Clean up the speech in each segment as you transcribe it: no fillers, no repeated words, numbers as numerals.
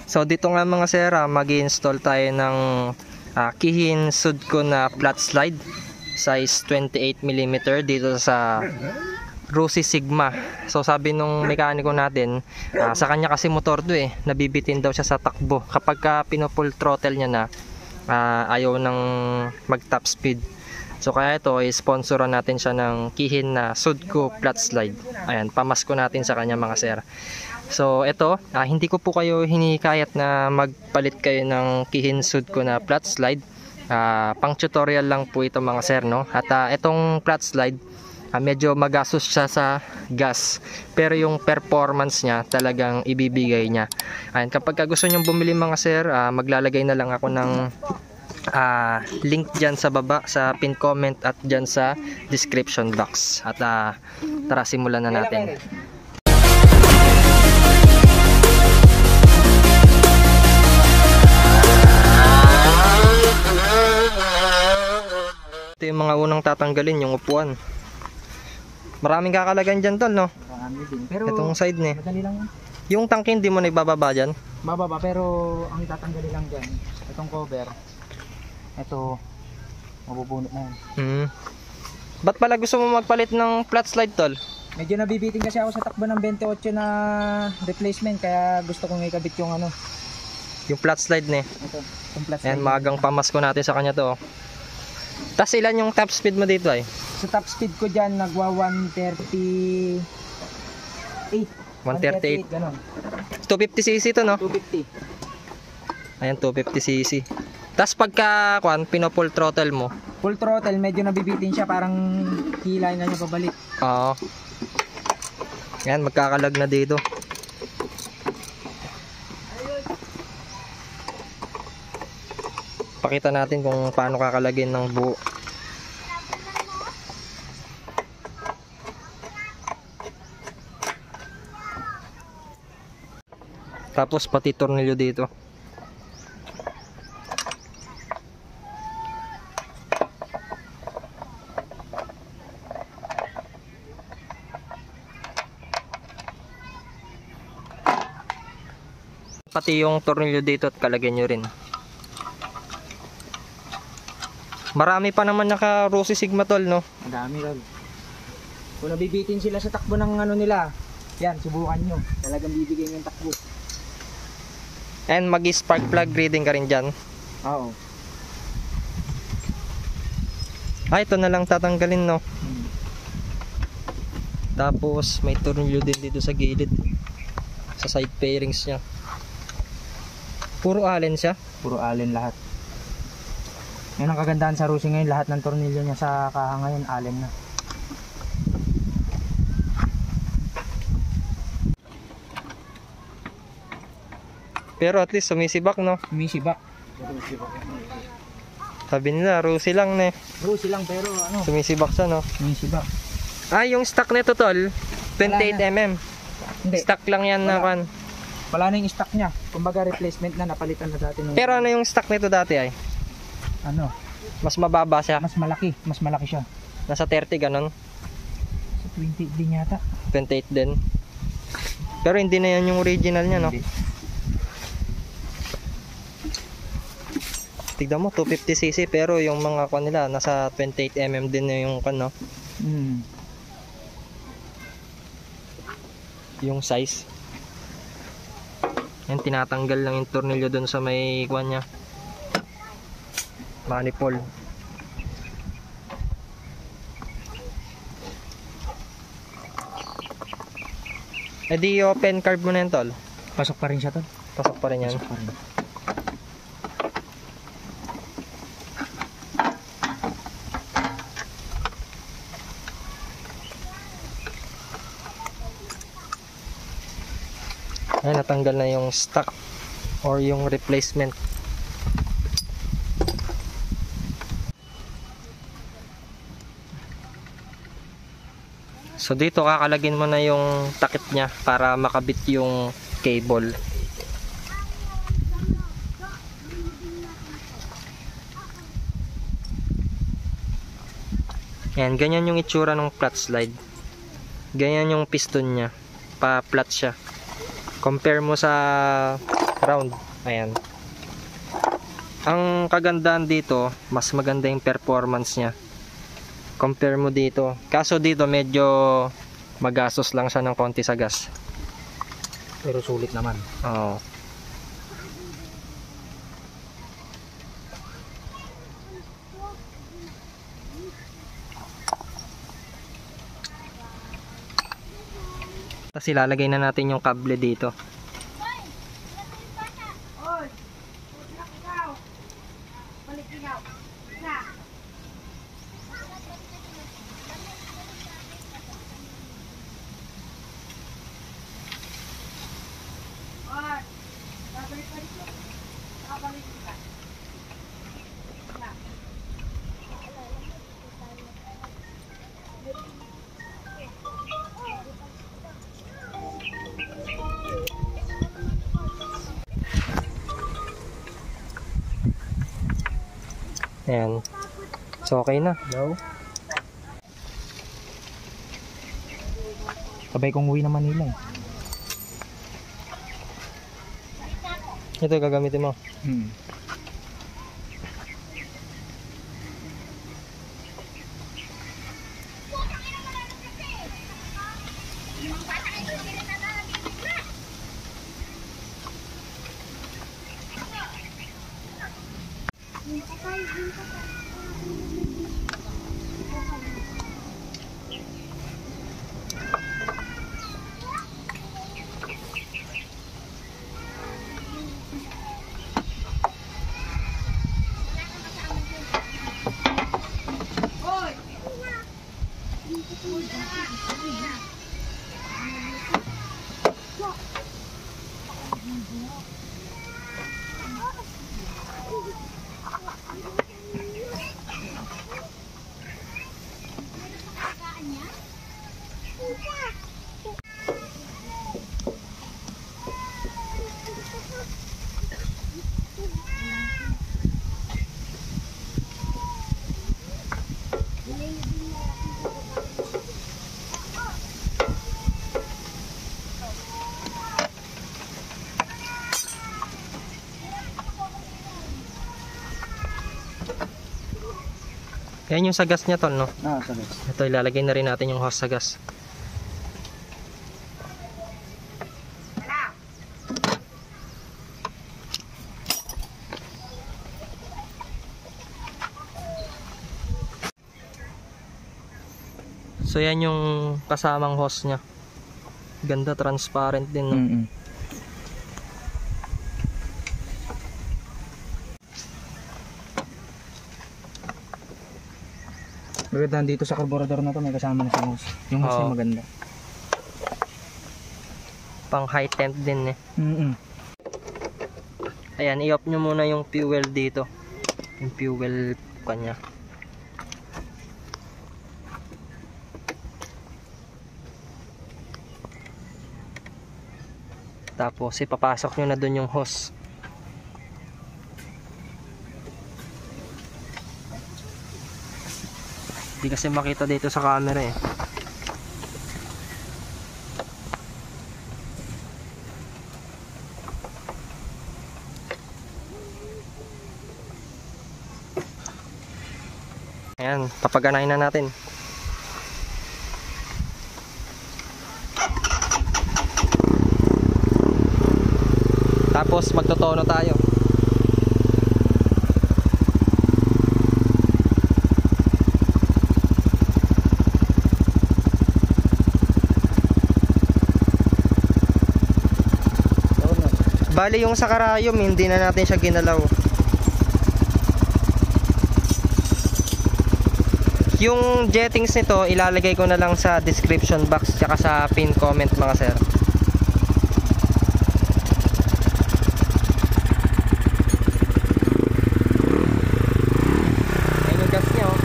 So dito nga mga sir, mag-i-install tayo ng Kihin Sudco na flat slide size 28mm dito sa Rossi Sigma. So sabi nung mekaniko natin, sa kanya kasi motor to nabibitin daw siya sa takbo kapag pino-full throttle niya na, ayaw ng mag top speed. So kaya ito sponsoran natin siya ng Kihin na Sudco flat slide. Ayan, pamasko natin sa kanya mga sir. So ito, hindi ko po kayo hinikayat na magpalit kayo ng Kihin Sudco na flat slide. Pang tutorial lang po ito mga sir, no? At itong flat slide, medyo magastos siya sa gas, pero yung performance niya talagang ibibigay niya. Ayan, kapag gusto nyong bumili mga sir, maglalagay na lang ako ng link dyan sa baba sa pin comment at dyan sa description box. At tara, simulan na natin. Ito yung mga unang tatanggalin, yung upuan. Maraming kakalagan dyan tol, no? Marami din. Pero itong side ni. Madali lang. Yung tangke hindi mo na ibababa dyan? Bababa, pero ang itatanggalin lang dyan, itong cover. Ito, mabubunot na yan. Ba't pala gusto mo magpalit ng flat slide tol? Medyo nabibiting kasi ako sa takbo ng 28 na replacement, kaya gusto kong ikabit yung ano. Yung flat slide ni. Ito, yung flat slide. Ayan, magang pamasko natin sa kanya to. Tas ilan yung top speed mo dito ay? Sa top speed ko dyan, nagwa 138. 138. Ganon. 250cc to, no? 250. Ayan, 250cc. Tas pagka pino-full throttle mo? Full throttle, medyo nabibitin siya, parang kilay na niya pabalik. Oo. Ayan, magkakalag na dito. Pakita natin kung paano kakalagin ng buo. Tapos pati tornilyo dito. Pati yung tornilyo dito at kalagyan nyo rin. Marami pa naman naka Rossi Sigma tol, no? Madami tol. Kung nabibitin sila sa takbo ng ano nila, yan, subukan nyo. Talagang bibigay yung takbo. And mag-spark plug reading ka rin dyan. Oo. Ito na lang tatanggalin, no? Tapos may tornilyo din dito sa gilid, sa side fairings nya. Puro allen siya? Puro allen lahat. Yan ang kagandahan sa Rossi ngayon, lahat ng tornilyo niya sa kaha ngayon, allen na. Pero at least sumisibak, no? Sumisibak. Sabi nila, Rossi lang, ne? Rossi lang, pero ano? Sumisibak siya, no? Sumisibak. Yung stock nito tol, 28mm. Hindi. Stock lang yan na kan. Wala na yung stock niya. Kumbaga replacement na, napalitan na dati nung... Pero ano yung stock nito dati ay? Ano? Mas mababa siya. Mas malaki siya. Nasa 30 ganon. Sa 20 din yata. 28 din. Pero hindi na yan yung original niya, no? Hindi. Tignan mo, 250cc pero yung mga kwan nila nasa 28mm din na yung kwan, no? Yung size. Yan, tinatanggal lang yung tornilyo dun sa may kwan niya. Manifold. Di open carb mo na yan tol. Pasok pa rin siya tol. Pasok pa rin yan. Pasok pa rin. Ayan, natanggal na yung stock or yung replacement. So dito kakalagin mo na yung takip niya para makabit yung cable. Yan, ganyan yung itsura ng flat slide. Ganyan yung piston niya. Pa-flat siya. Compare mo sa round. Ayan. Ang kagandahan dito, mas maganda yung performance niya. Compare mo dito. Kaso dito medyo magastos lang siya ng konti sa gas. Pero sulit naman. Oo. Tapos ilalagay na natin yung kable dito. Ayan. So okay na. Hello? Sabay kong uwi na Manila eh. Ito gagamitin mo. Yan yung sa gas niya, tol, no? Sa gas. Ito, ilalagay na rin natin yung hose sa gas. So yan yung kasamang hose niya. Ganda, transparent din, no? Maganda dito sa carburetor na to, may kasama na sa hose. Yung hose Oo. ay maganda. Pang high temp din, eh. Ayan, i-off nyo muna yung fuel dito. Yung fuel kanya. Tapos ipapasok nyo na dun yung hose. Hindi kasi makita dito sa camera eh. Ayan, papaganahin na natin. Tapos magtotono tayo. Bali yung sa karayom, hindi na natin siya ginalaw. Yung jettings nito, ilalagay ko na lang sa description box tsaka sa pin comment, mga sir. Ayun yung gas niya, oh.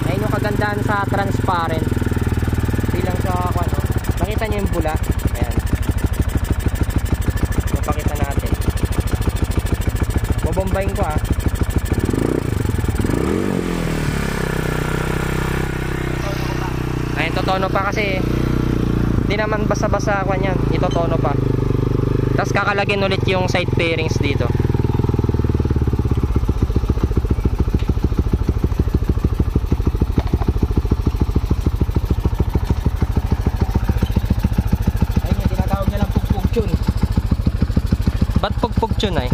Ayun yung kagandahan sa transparent. Hindi lang sa ano. Nakita niyo yung bula? Ayan. Pakita natin. Bobombahin ko, ah. Ayun, totono pa kasi. Hindi naman basa-basa ako yan. Itotono pa. kakalagin ulit yung side fairings dito. Ayun yung tinatawag nilang pugpug tune. Ba't pugpug tune ay?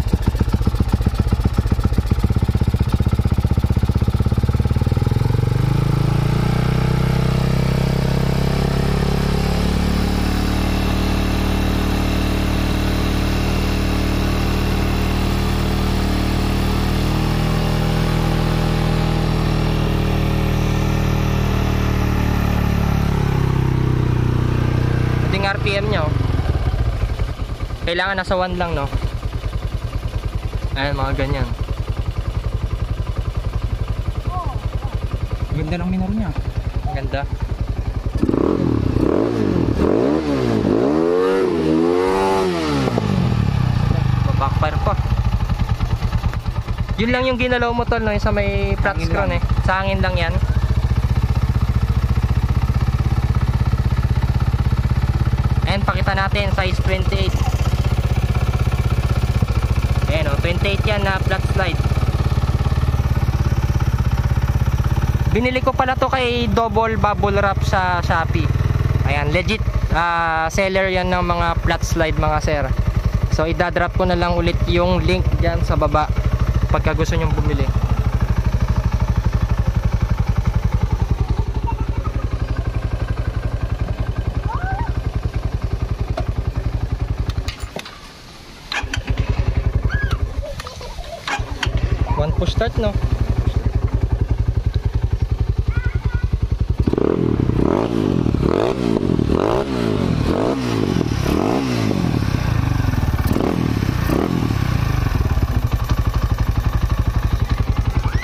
RPM nyo kailangan nasa 1 lang, no? Ayan, mga ganyan. Ganda ng minor niya. Ganda. Backfire pa. Yun lang yung ginalaw mo, tol, no? Yung sa may flat Hangin screw, lang. Sa hangin lang yan. And pakita natin size 28. Ayan, 28 yan na flat slide. Binili ko pala to kay Double Bubble Wrap sa Shopee. Ayan, legit seller yan ng mga flat slide, mga sir. So idadrop ko na lang ulit yung link dyan sa baba pagka gusto nyong bumili. One push start, no?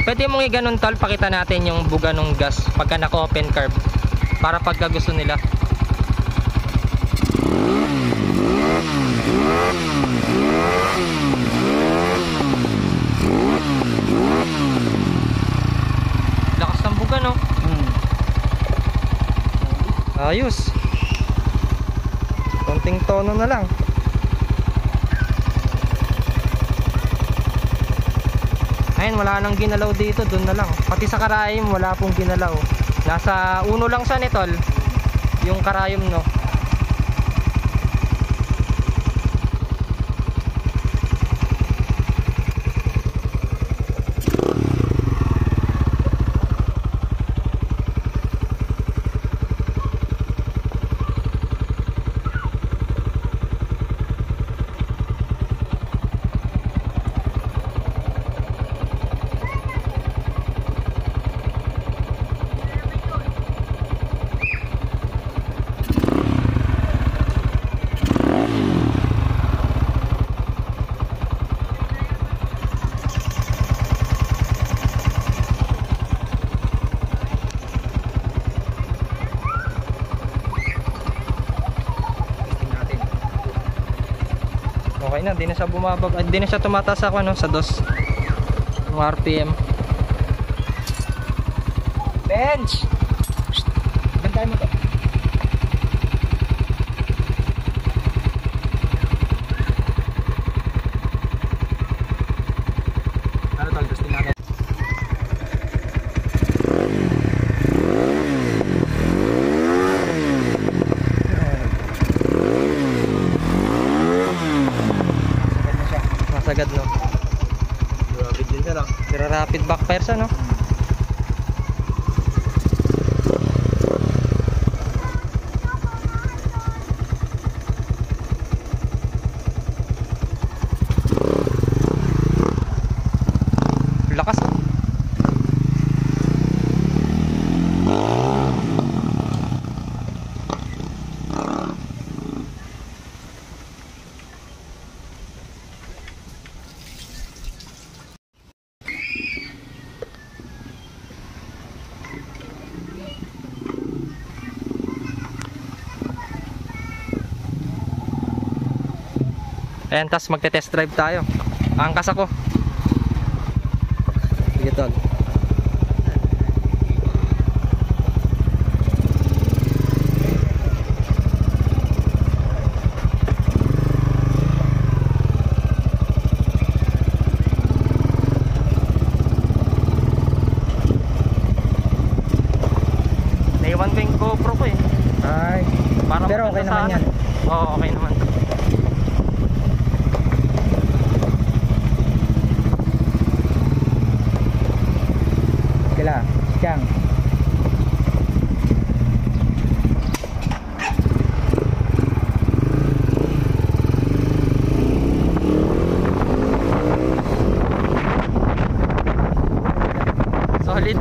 Pwede mong i-ganon, tol, pakita natin yung buga ng gas pagka naka-open carb para pagka gusto nila. Lakas ng buga, no? Ayos. Konting tono na lang. Ayun, wala nang ginalaw dito, doon na lang. Pati sa karayom wala pong ginalaw. Nasa uno lang siya, tol, yung karayom, no? Okay na, di na siya bumabab, di na siya tumataas ako, no, sa dos yung RPM. Bench! Bantayan mo to. Ano tol, gusto natin. Masagad, no? Grabe din siya lang. Pero rapid backfire siya, no? Lakas, no? Ayan, tas magte-test drive tayo. Angkas ako. Sige, tol. Okay sa naman ano. yan. Oo, okay naman. Kila, Chang. Solid.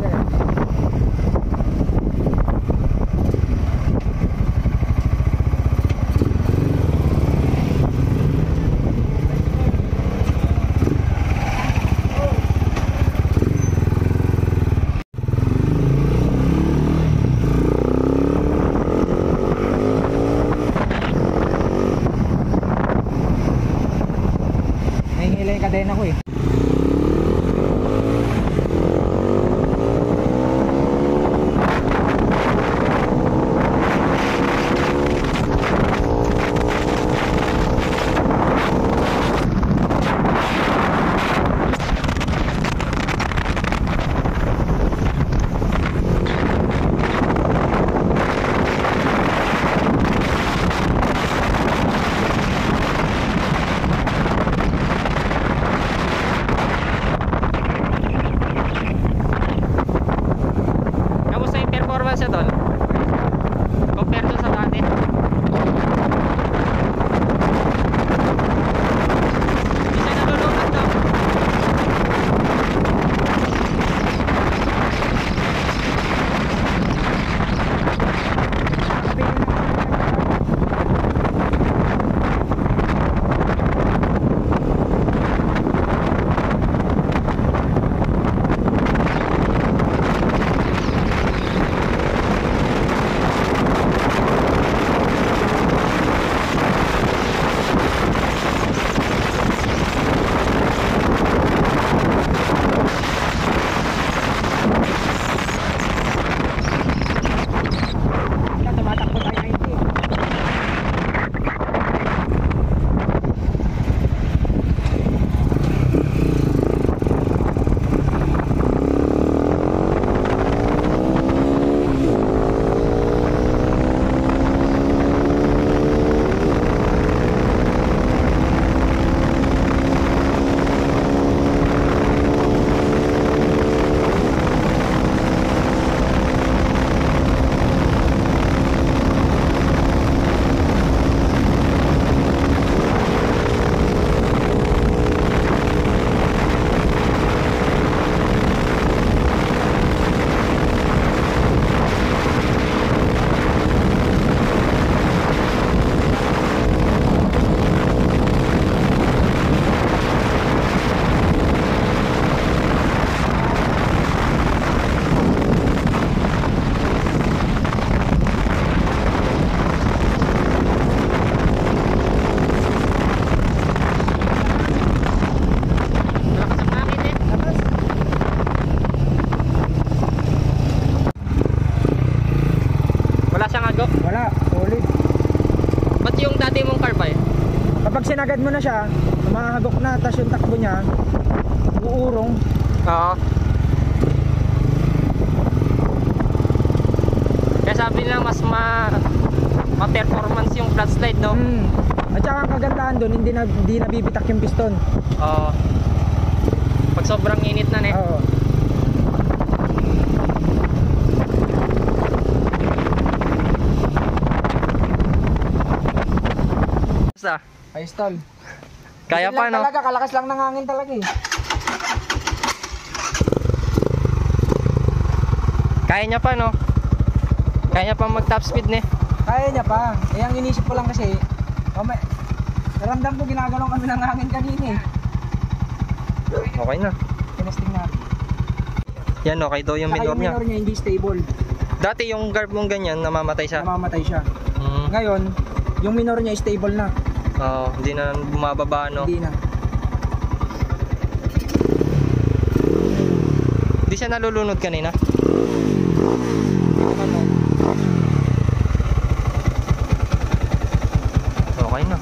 Nahihila yung kadena ko eh. Kamusta yung performance niya, tol? Compare to sa dati? Hindi siya nalulunod, no? Tumatakbo tayo 90. Malakas ang hangin eh. Wala siyang agok. Wala, solid. Ba't yung dati mong car ba eh? Kapag sinagad mo na siya, mahagok na, tapos yung takbo niya, uurong. Oo. Kaya sabi nila mas ma-performance yung flat slide, no? At saka ang kagandahan doon, hindi nabibitak yung piston. Oo. Pag sobrang init na, ne? Oo. Basta, Ayos tol. kaya pa, no? Talaga, kalakas lang ng hangin talaga eh. Kaya niya pa, no? Kaya niya pa mag top speed, ne? Kaya niya pa. Eh, ang inisip ko lang kasi, naramdam ko ginagalaw kami ng hangin kanina eh. Okay na. Tinesting natin. Yan, okay daw yung Saka minor yung niya. minor niya hindi stable. Dati yung guard mong ganyan, namamatay siya. Namamatay siya. Mm. Ngayon, yung minor niya stable na. Oo, hindi na bumababa, no? Hindi na. Hindi siya nalulunod kanina. Ano? Okay na.